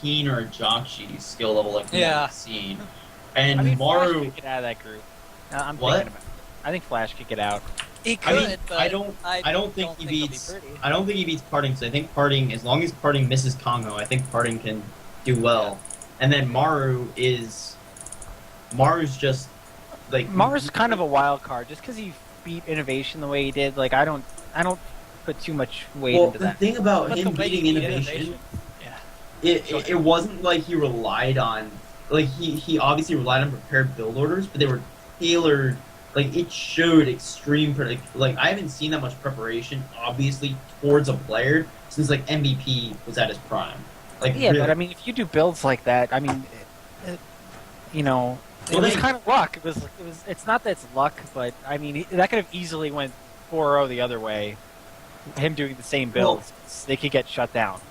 Keen or Jokshi's skill level like we Yeah. haven't seen. And I mean, Flash Maru, could get out of that group. I'm what? thinking about it. I think Flash could get out. He I could, mean, but I don't think he he'll be beats. pretty. I don't think he beats Parting. Because I think Parting, as long as Parting misses Congo, I think Parting can do well. And then Maru's just like Mars kind of a wild card, just because he beat Innovation the way he did. Like I don't put too much weight Well, into the that. thing about But him the way beating he beat innovation, yeah. it wasn't like he relied on like he obviously relied on prepared build orders, but they were tailored. Like it showed extreme like I haven't seen that much preparation obviously towards a player since like MVP was at his prime. Like Yeah, really. but I mean, if you do builds like that, I mean, you know, it Well, was they- kind of luck. It was. It's not that it's luck, but I mean, that could have easily went 4-0 the other way. Him doing the same builds, they could get shut down.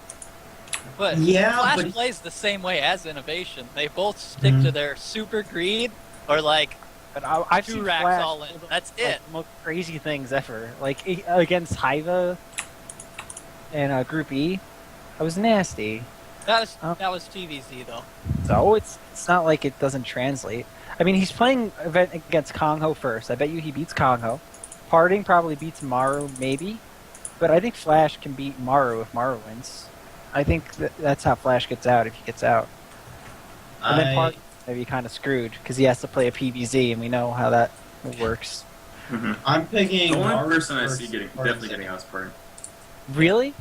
But Yeah, Flash but- plays the same way as Innovation. They both stick to their super greed or like But I've two seen racks Flash all in. do the, That's like, it. the most crazy things ever. Like against Hiva and Group E, that was nasty. That was TVZ though. So it's not like it doesn't translate. I mean, he's playing event against Kongho first. I bet you he beats Kongho. Parting probably beats Maru, maybe. But I think Flash can beat Maru if Maru wins. I think that's how Flash gets out if he gets out. And then Parting maybe kind of screwed because he has to play a PVZ, and we know how that works. I'm picking The only Maru person I first, see Parting definitely second. getting out is Parting. Really?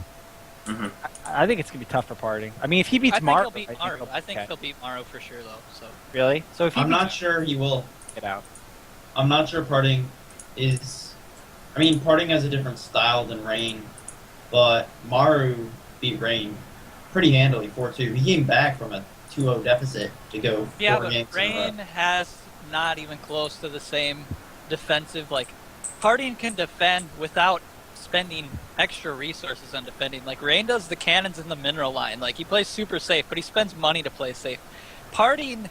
Mm-hmm. I think it's gonna be tough for Parting. I mean, if he beats I think Maru, he'll beat Maru. I think okay. he'll beat Maru for sure though. So Really? So if he I'm not beats sure he will. get out. I'm not sure Parting is. I mean, Parting has a different style than Rain, but Maru beat Rain pretty handily 4-2. He came back from a 2-0 deficit to go yeah, 4 but games. Rain has not even close to the same defensive. Like Parting can defend without spending extra resources on defending. Like Rain does the cannons in the mineral line. Like he plays super safe, but he spends money to play safe. Parting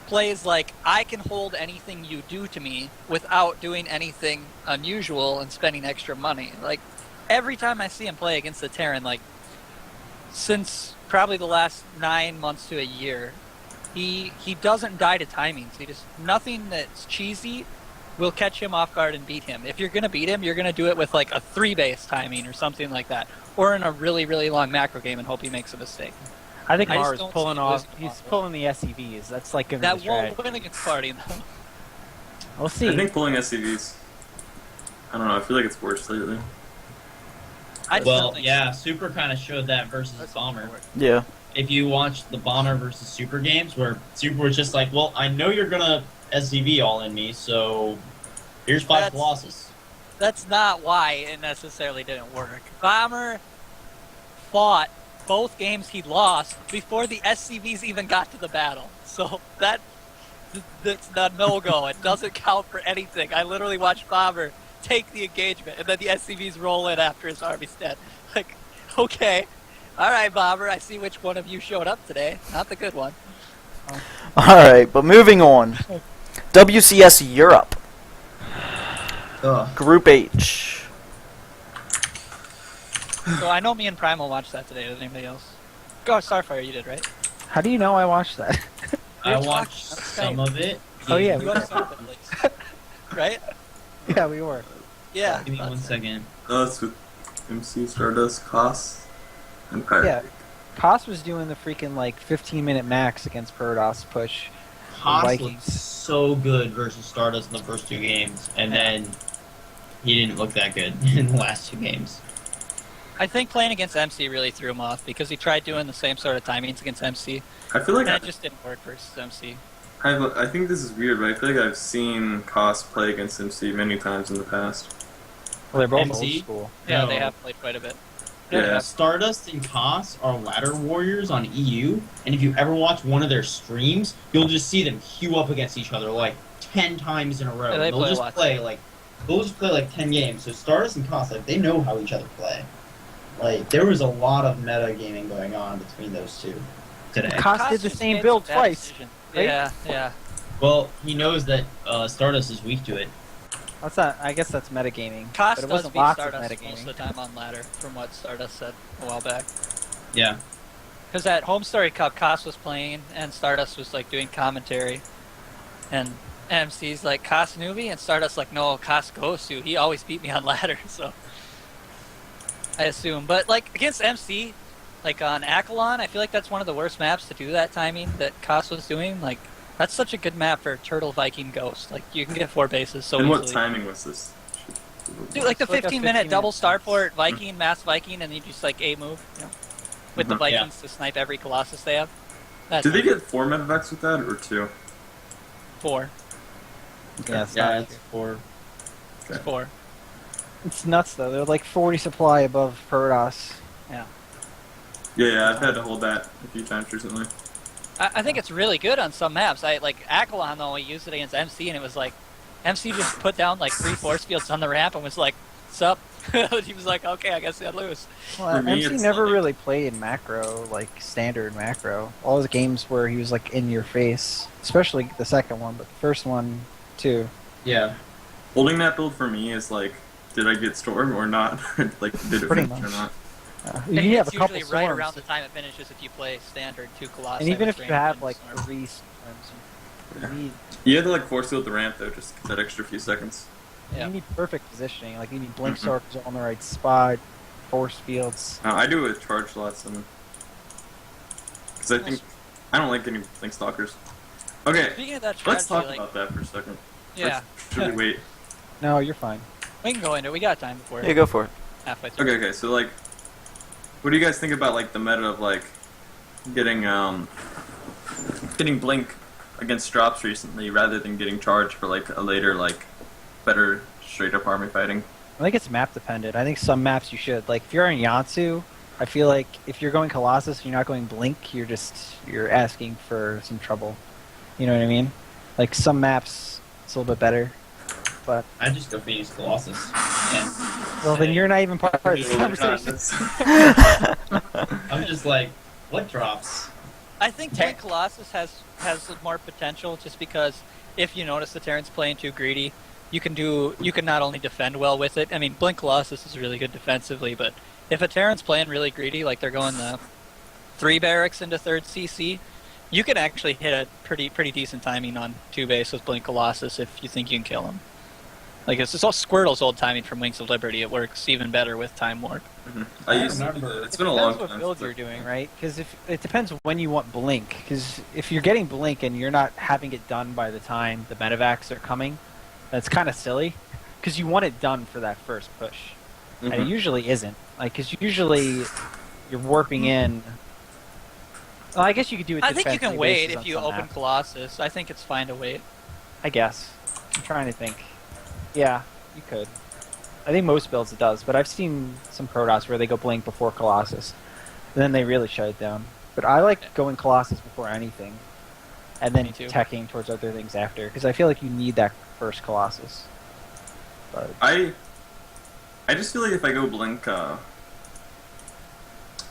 plays like I can hold anything you do to me without doing anything unusual and spending extra money. Like every time I see him play against the Terran, like since probably the last 9 months to a year, he doesn't die to timings. He just nothing that's cheesy will catch him off guard and beat him. If you're gonna beat him, you're gonna do it with like a 3-base timing or something like that, or in a really really long macro game and hope he makes a mistake. I think I just Maru's don't pulling see off. losing He's off. pulling the SCVs. That's like giving him That the strategy. won't win against Party though. We'll see. I think pulling SCVs. I don't know. I feel like it's worse lately. I just Well, don't think yeah, Super kind of showed that versus That's Bomber. Yeah. If you watch the Bomber versus Super games, where Super was just like, well, I know you're gonna SCV all in me, so here's 5 That's- Colossus. That's not why it necessarily didn't work. Bomber fought both games he lost before the SCVs even got to the battle. So that's a no-go. It doesn't count for anything. I literally watched Bomber take the engagement, and then the SCVs roll in after his army's dead. Like, okay. All right, Bomber, I see which one of you showed up today. Not the good one. Alright, but moving on. WCS Europe. Ugh. Group H. So I know me and Primal watched that today. Did anybody else? Go, Starfire, you did, right? How do you know I watched that? I You're watched talking- some of it. Oh, yeah, You watched some of it, at least. Right? Yeah, we were. Yeah. Give me 1 second. It's with MC, Stardust, Cost, and Pirate. Yeah. Koss was doing the freaking like 15-minute max against Protoss push. Haas looked Vikings. so good versus Stardust in the first 2 games, and then he didn't look that good in the last 2 games. I think playing against MC really threw him off because he tried doing the same sort of timings against MC, I feel like and it just didn't work versus MC. I think this is weird, but I feel like I've seen Cost play against MC many times in the past. Well, they're both MC? old school. Yeah, No. they have played quite a bit. Yeah. Stardust and Koss are ladder warriors on EU, and if you ever watch one of their streams, you'll just see them queue up against each other like 10 times in a row. Yeah, they they'll play a just lot. they'll just play like 10 games. So Stardust and Koss, like they know how each other play. Like there was a lot of meta gaming going on between those two today. Koss did the just same made build some bad twice. decisions. right? Yeah, yeah. Well, he knows that Stardust is weak to it. That's not. I guess that's metagaming. Cost but it does wasn't beat lots of Stardust most metagaming. of the time on ladder, from what Stardust said a while back. Yeah. Because at Home Story Cup, Koss was playing and Stardust was like doing commentary, and MC's like Koss newbie, and Stardust like no, Koss Gosu. He always beat me on ladder, so I assume. But like against MC, like on Akalon, I feel like that's one of the worst maps to do that timing that Koss was doing. Like that's such a good map for Turtle Viking Ghost. Like you can get 4 bases so And easily. what timing was this? Dude, like the It's like a 15-minute 15-minute double bounce. Starport Viking, Mass Viking, and you just like A move, you know, with the Mhm. Vikings to snipe every Colossus they have. That's Did they get 4 medevacs with that or 2? 4. Yeah, it's Yeah, not it's for. It's 4. It's nuts though. They're like 40 supply above Protoss. Yeah, I've had to hold that a few times recently. I think it's really good on some maps. I like Akalon though. I used it against MC, and it was like MC just put down like 3 force fields on the ramp and was like, "Sup?" He was like, "Okay, I guess I lose." Well, For me, MC it's never like- really played macro, like standard macro. All his games where he was like in your face, especially the second one, but the first one too. Yeah. Holding that build for me is like, did I get Storm or not? Like, did it Pretty finish or much. not? And You have a it's couple usually right storms, around the time it finishes if you play standard 2 Colossi. and even with if you range have and like storm. 3 storms, you need You had to like force field the ramp though, just that extra few seconds. Yeah. you need perfect positioning. Like you need blink Mhm. circles on the right spot, force fields. I do it with charge lots and because I think I don't like getting blink stalkers. Okay, Speaking of that let's strategy, talk like, about that for a second. yeah, Should we wait? No, you're fine. we can go into it. We got time before Yeah, go for it. halfway through. Okay, so like, what do you guys think about like the meta of like getting blink against drops recently rather than getting charge for like a later like better straight up army fighting? I think it's map dependent. I think some maps you should. Like if you're in Yatsu, I feel like if you're going Colossus and you're not going Blink, you're asking for some trouble. You know what I mean? Like some maps it's a little bit better. But I just go Phoenix Colossus. And well then you're not even part of this You're not. conversation. I'm just like, what drops? I think Blink Colossus has more potential just because if you notice the Terrans playing too greedy, you can not only defend well with it. I mean, Blink Colossus is really good defensively, but if a Terran's playing really greedy, like they're going the 3 barracks into 3rd CC, you can actually hit a pretty decent timing on 2 base with Blink Colossus if you think you can kill him. Like it's all Squirtle's old timing from Wings of Liberty. It works even better with Time Warp. I used remember- it's been a long Depends time. what build since you're I- doing, right? Because if it depends when you want Blink. Because if you're getting Blink and you're not having it done by the time the medevacs are coming, that's kind of silly. Because you want it done for that first push, and it Mhm. usually isn't. Like, because usually you're warping in. Well, I guess you could do it. I think you can defensively wait basis if on you some open maps. Colossus. I think it's fine to wait. I guess. I'm trying to think. Yeah, you could. I think most builds it does, but I've seen some Protoss where they go Blink before Colossus, and then they really shut it down. But I like going Colossus before anything, and then Me too. teching towards other things after, because I feel like you need that first Colossus. But I just feel like if I go blink,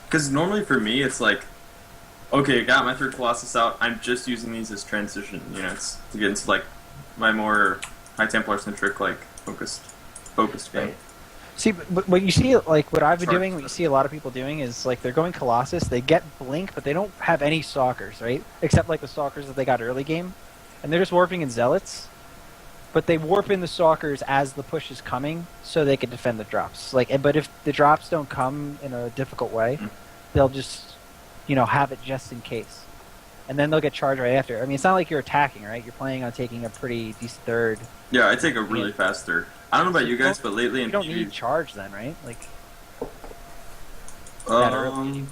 because normally for me it's like, okay, got my 3rd Colossus out. I'm just using these as transition units to get into like my more High Templar centric like focused game. Right. See, but what you see, like what I've been Sorry. doing, what you see a lot of people doing is like they're going Colossus, they get Blink, but they don't have any Stalkers, right? Except like the Stalkers that they got early game, and they're just warping in Zealots. But they warp in the Stalkers as the push is coming, so they can defend the drops. Like, but if the drops don't come in a difficult way, they'll just, have it just in case, and then they'll get charged right after. I mean, it's not like you're attacking, right? You're planning on taking a pretty decent 3rd. Yeah, I take a really fast 3rd. I don't know about you guys, but lately You in don't PvP, need charge then, right? Like, that early.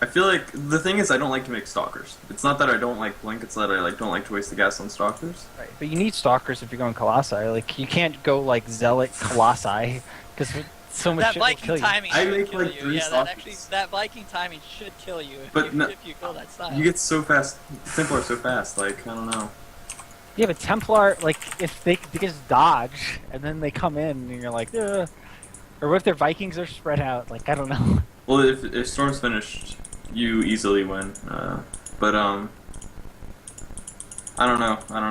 I feel like the thing is I don't like to make stalkers. It's not that I don't like blink; it's that I don't like to waste the gas on stalkers. right. But you need Stalkers if you're going Colossi. Like, you can't go like Zealot Colossi because so much That shit will Viking kill you. timing I should make, kill like, you. 3 Yeah, Stalkers. that Viking timing should kill you But no- if you go that style. You get so fast, Templar so fast. Like I don't know. Yeah, but Templar, like, if they just dodge and then they come in and you're like, ugh. Or what if their Vikings are spread out? Like, I don't know. Well, if Storm's finished, you easily win. But I don't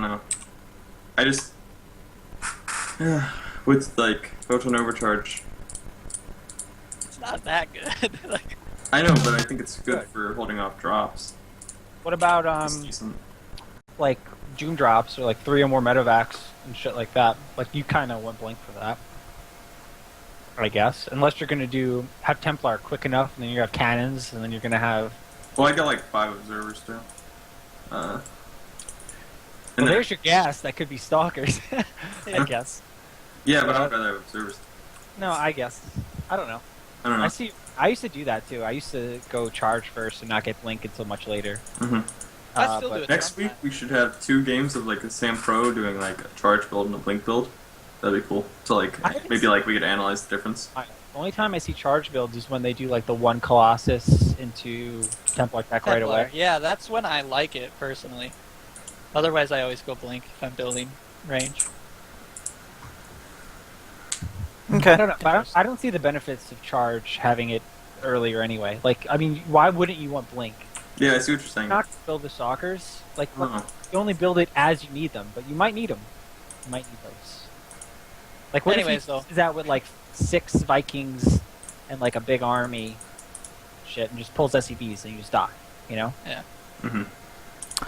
know. I just with like photon overcharge. It's not that good. Like, I know, but I think it's good for holding off drops. What about It's decent. like Doom drops or like 3 or more medevacs and shit like that? Like you kind of went blink for that, I guess. Unless you're gonna have Templar quick enough, and then you have cannons, and then you're gonna have. Well, I got like 5 observers too. Well, And then- there's your gas. That could be stalkers. I guess. yeah, but I'd rather have observers. No, I guess. I don't know. I don't know. I see. I used to do that too. I used to go charge first and not get blink until much later. hmm I still but- do it. Next week we should have 2 games of like a Sam Pro doing like a charge build and a blink build. That'd be cool. So like I think maybe so. like we could analyze the difference. The only time I see charge builds is when they do like the one Colossus into Templar tech right Templar. away. Yeah, that's when I like it personally. Otherwise, I always go blink if I'm building range. Okay. I don't know. But I don't see the benefits of charge having it earlier anyway. Like, I mean, why wouldn't you want blink? Yeah, I see what you're saying. You're not gonna build the stalkers. Like, Uh-uh. you only build it as you need them, but you might need them. You might need those. Like, what Anyways, if though. you do that with like 6 Vikings and like a big army, shit, and just pulls SCVs and you just die, you know? hmm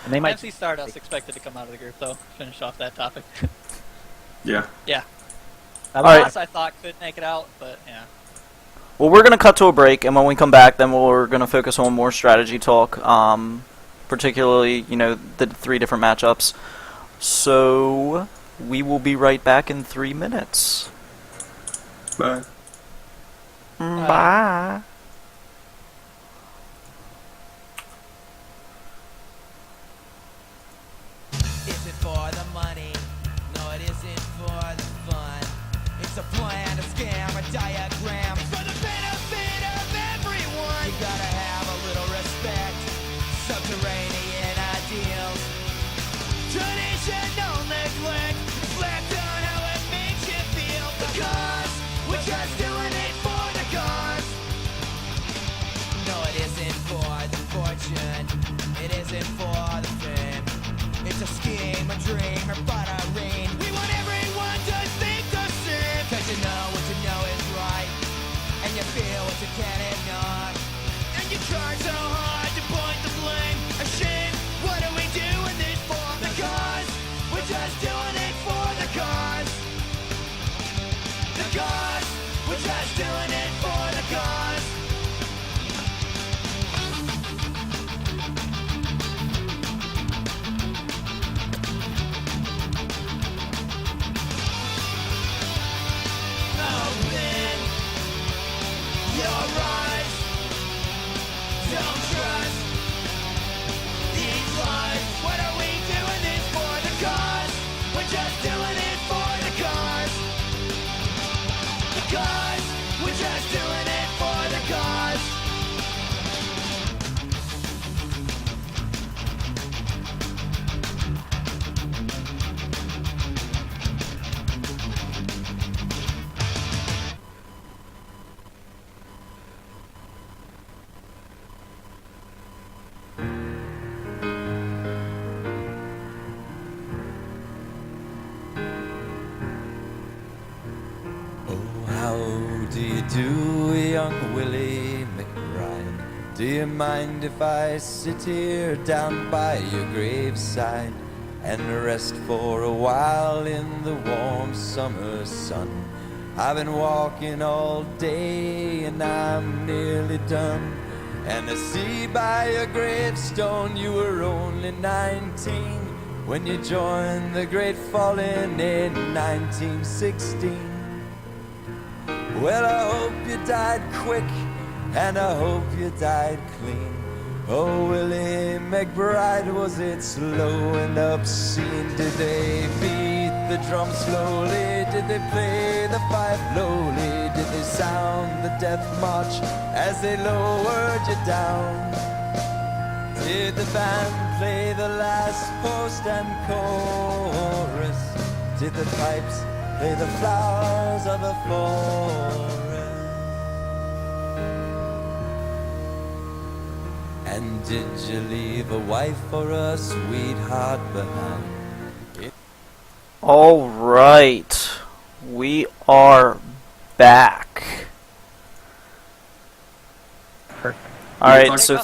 And they might. MC Stardust expected to come out of the group though. Finish off that topic. Yeah. That All right. Protoss I thought could make it out, but yeah. Well, we're gonna cut to a break, and when we come back, then we're gonna focus on more strategy talk, particularly, you know, the 3 different matchups. So we will be right back in 3 minutes. Bye. Bye. Isn't for the money, no it isn't for the fun. It's a plan, a scam, a diagram. It's for the benefit of everyone. You gotta have a little respect. Subterranean ideals. Traditional neglect. Reflect on how it makes you feel. The cause, we're just doing it for the cause. No, it isn't for the fortune. It isn't for the fame. It's a scheme, a dream, or buttering. We want everyone to think the same. Cause you know what you know is right. And you feel what you can ignore. And you try so hard to point the blame. A shame, what are we doing this for? The cause, we're just doing it for the cause. The cause, we're just doing it for the cause. Open your eyes. Don't trust these lies. What are we doing this for? The cause. We're just doing it for the cause. The cause. We're just doing it for the cause. Oh, how do you do, young Willie McBride? Do you mind if I sit here down by your graveside and rest for a while in the warm summer sun? I've been walking all day and I'm nearly done. And I see by your gravestone you were only 19 when you joined the Great Falling in 1916. Well, I hope you died quick, and I hope you died clean. Oh, Willie McBride, was it slow and obscene? Did they beat the drum slowly? Did they play the fife lowly? Did they sound the death march as they lowered you down? Did the band play the last post and chorus? Did the pipes play the flowers of the forest? And did you leave a wife or a sweetheart behind? All right, we are back. Perfect. All right, talk- so